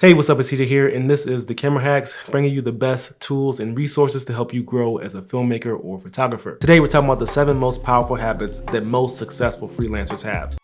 Hey, what's up? It's CJ here, and this is The Camera Hacks, bringing you the best tools and resources to help you grow as a filmmaker or photographer. Today, we're talking about the 7 most powerful habits that most successful freelancers have.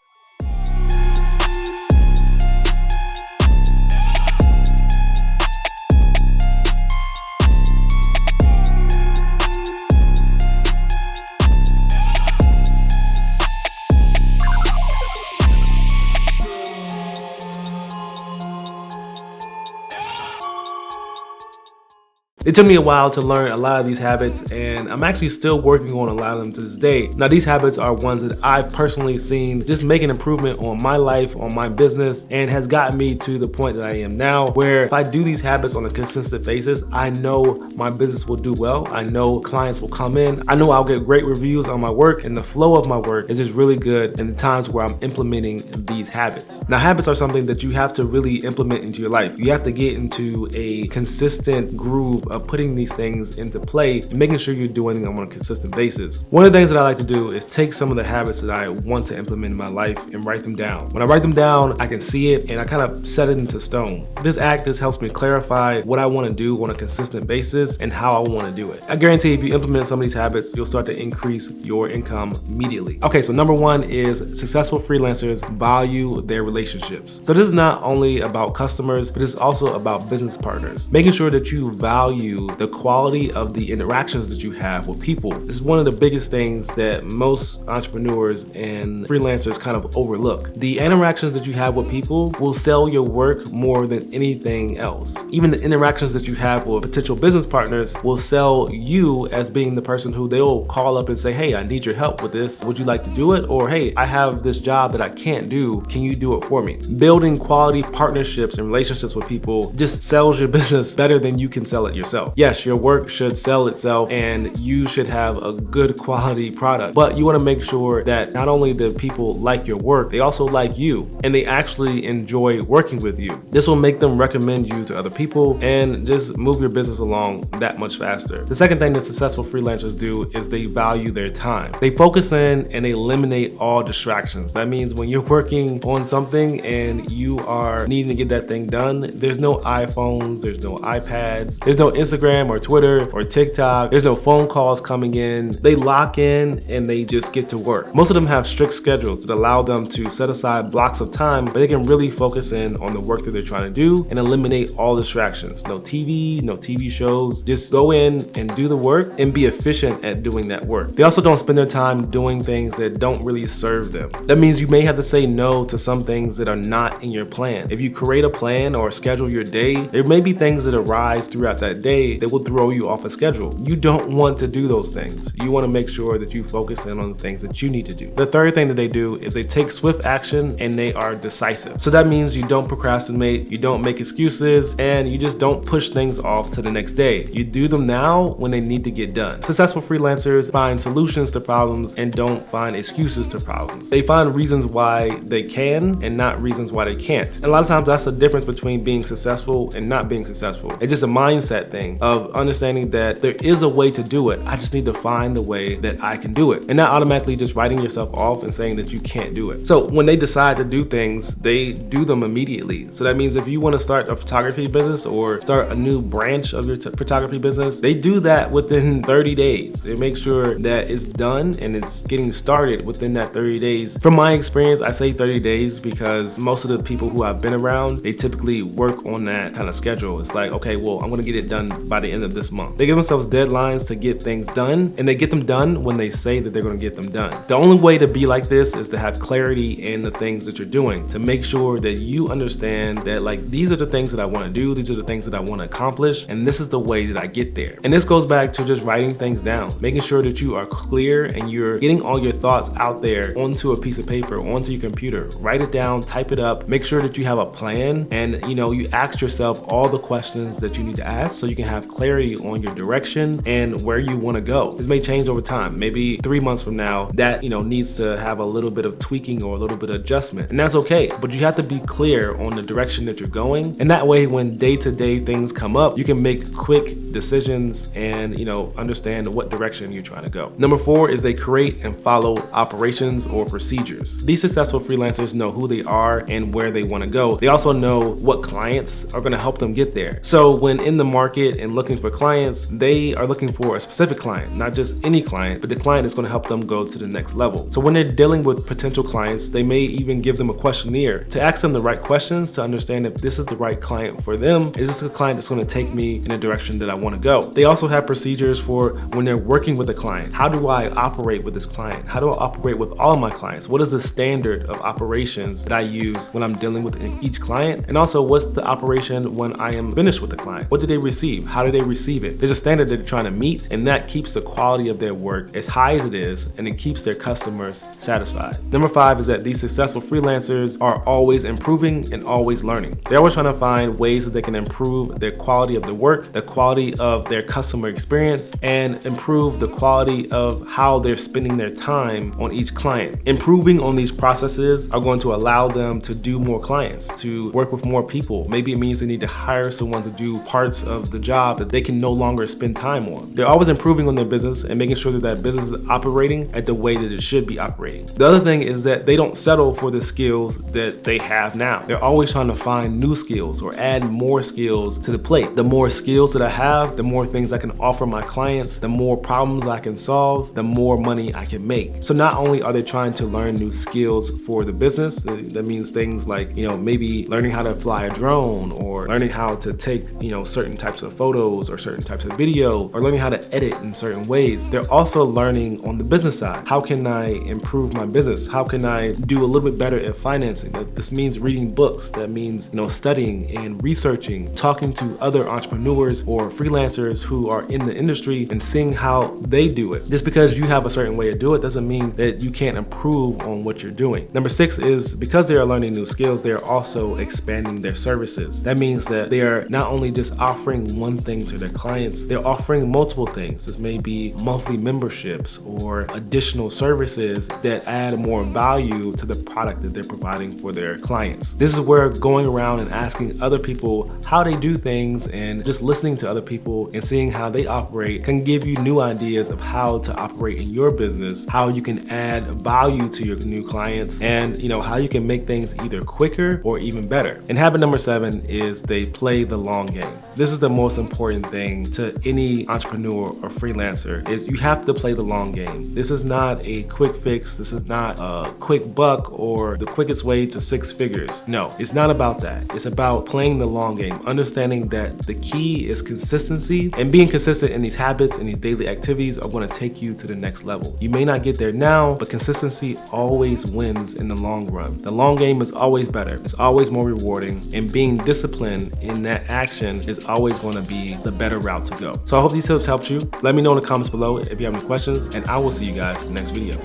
It took me a while to learn a lot of these habits, and I'm actually still working on a lot of them to this day. Now, these habits are ones that I've personally seen just make an improvement on my life, on my business, and has gotten me to the point that I am now, where if I do these habits on a consistent basis, I know my business will do well. I know clients will come in. I know I'll get great reviews on my work, and the flow of my work is just really good in the times where I'm implementing these habits. Now, habits are something that you have to really implement into your life. You have to get into a consistent groove of putting these things into play and making sure you're doing them on a consistent basis. One of the things that I like to do is take some of the habits that I want to implement in my life and write them down. When I write them down, I can see it and I kind of set it into stone. This act just helps me clarify what I want to do on a consistent basis and how I want to do it. I guarantee if you implement some of these habits, you'll start to increase your income immediately. Okay, so number 1 is successful freelancers value their relationships. So this is not only about customers, but it's also about business partners. Making sure that you value the quality of the interactions that you have with people. This is one of the biggest things that most entrepreneurs and freelancers kind of overlook. The interactions that you have with people will sell your work more than anything else. Even the interactions that you have with potential business partners will sell you as being the person who they'll call up and say, hey, I need your help with this. Would you like to do it? Or, hey, I have this job that I can't do. Can you do it for me? Building quality partnerships and relationships with people just sells your business better than you can sell it yourself. Yes, your work should sell itself and you should have a good quality product, but you want to make sure that not only the people like your work, they also like you and they actually enjoy working with you. This will make them recommend you to other people and just move your business along that much faster. The second thing that successful freelancers do is they value their time. They focus in and they eliminate all distractions. That means when you're working on something and you are needing to get that thing done, there's no iPhones, there's no iPads, there's no Instagram or Twitter or TikTok. There's no phone calls coming in. They lock in and they just get to work. Most of them have strict schedules that allow them to set aside blocks of time, but they can really focus in on the work that they're trying to do and eliminate all distractions. No TV, no TV shows. Just go in and do the work and be efficient at doing that work. They also don't spend their time doing things that don't really serve them. That means you may have to say no to some things that are not in your plan. If you create a plan or schedule your day, there may be things that arise throughout that day that will throw you off a schedule. You don't want to do those things. You want to make sure that you focus in on the things that you need to do. The third thing that they do is they take swift action and they are decisive. So that means you don't procrastinate, you don't make excuses, and you just don't push things off to the next day. You do them now when they need to get done. Successful freelancers find solutions to problems and don't find excuses to problems. They find reasons why they can and not reasons why they can't. And a lot of times that's the difference between being successful and not being successful. It's just a mindset thing of understanding that there is a way to do it. I just need to find the way that I can do it. And not automatically just writing yourself off and saying that you can't do it. So when they decide to do things, they do them immediately. So that means if you want to start a photography business or start a new branch of your photography business, they do that within 30 days. They make sure that it's done and it's getting started within that 30 days. From my experience, I say 30 days because most of the people who I've been around, they typically work on that kind of schedule. It's like, okay, well, I'm going to get it done by the end of this month. They give themselves deadlines to get things done, and they get them done when they say that they're going to get them done. The only way to be like this is to have clarity in the things that you're doing, to make sure that you understand that, like, these are the things that I want to do, these are the things that I want to accomplish, and this is the way that I get there. And this goes back to just writing things down, making sure that you are clear and you're getting all your thoughts out there onto a piece of paper, onto your computer. Write it down, type it up, make sure that you have a plan, and you ask yourself all the questions that you need to ask so you can have clarity on your direction and where you want to go. This may change over time. Maybe 3 months from now, that needs to have a little bit of tweaking or a little bit of adjustment, and that's okay. But you have to be clear on the direction that you're going, and that way, when day-to-day things come up, you can make quick decisions and understand what direction you're trying to go. Number 4 is they create and follow operations or procedures. These successful freelancers know who they are and where they want to go. They also know what clients are going to help them get there. So when in the market and looking for clients, they are looking for a specific client, not just any client, but the client is going to help them go to the next level. So when they're dealing with potential clients, they may even give them a questionnaire to ask them the right questions to understand if this is the right client for them. Is this a client that's going to take me in a direction that I want to go? They also have procedures for when they're working with a client. How do I operate with this client? How do I operate with all of my clients? What is the standard of operations that I use when I'm dealing with each client? And also, what's the operation when I am finished with the client? What do they receive? How do they receive it? There's a standard that they're trying to meet, and that keeps the quality of their work as high as it is, and it keeps their customers satisfied. Number 5 is that these successful freelancers are always improving and always learning. They're always trying to find ways that they can improve their quality of the work, the quality of their customer experience, and improve the quality of how they're spending their time on each client. Improving on these processes are going to allow them to do more clients, to work with more people. Maybe it means they need to hire someone to do parts of the job that they can no longer spend time on. They're always improving on their business and making sure that that business is operating at the way that it should be operating. The other thing is that they don't settle for the skills that they have now. They're always trying to find new skills or add more skills to the plate. The more skills that I have, the more things I can offer my clients, the more problems I can solve, the more money I can make. So not only are they trying to learn new skills for the business, that means things like, maybe learning how to fly a drone, or learning how to take, certain types of photos or certain types of video, or learning how to edit in certain ways. They're also learning on the business side. How can I improve my business? How can I do a little bit better at financing? This means reading books. That means, studying and researching, talking to other entrepreneurs or freelancers who are in the industry and seeing how they do it. Just because you have a certain way to do it doesn't mean that you can't improve on what you're doing. Number 6 is because they are learning new skills, they are also expanding their services. That means that they are not only just offering one thing to their clients, they're offering multiple things. This may be monthly memberships or additional services that add more value to the product that they're providing for their clients. This is where going around and asking other people how they do things and just listening to other people and seeing how they operate can give you new ideas of how to operate in your business, how you can add value to your new clients, and how you can make things either quicker or even better. And habit number 7 is they play the long game. This is the most important thing to any entrepreneur or freelancer, is you have to play the long game. This is not a quick fix. This is not a quick buck or the quickest way to 6 figures. No, it's not about that. It's about playing the long game, understanding that the key is consistency, and being consistent in these habits and these daily activities are going to take you to the next level. You may not get there now, but consistency always wins in the long run. The long game is always better. It's always more rewarding, and being disciplined in that action is always going to be the better route to go. So I hope these tips helped you. Let me know in the comments below if you have any questions, and I will see you guys in the next video.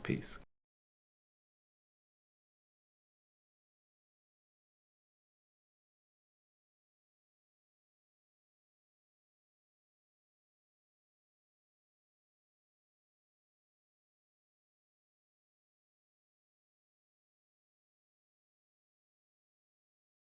Peace.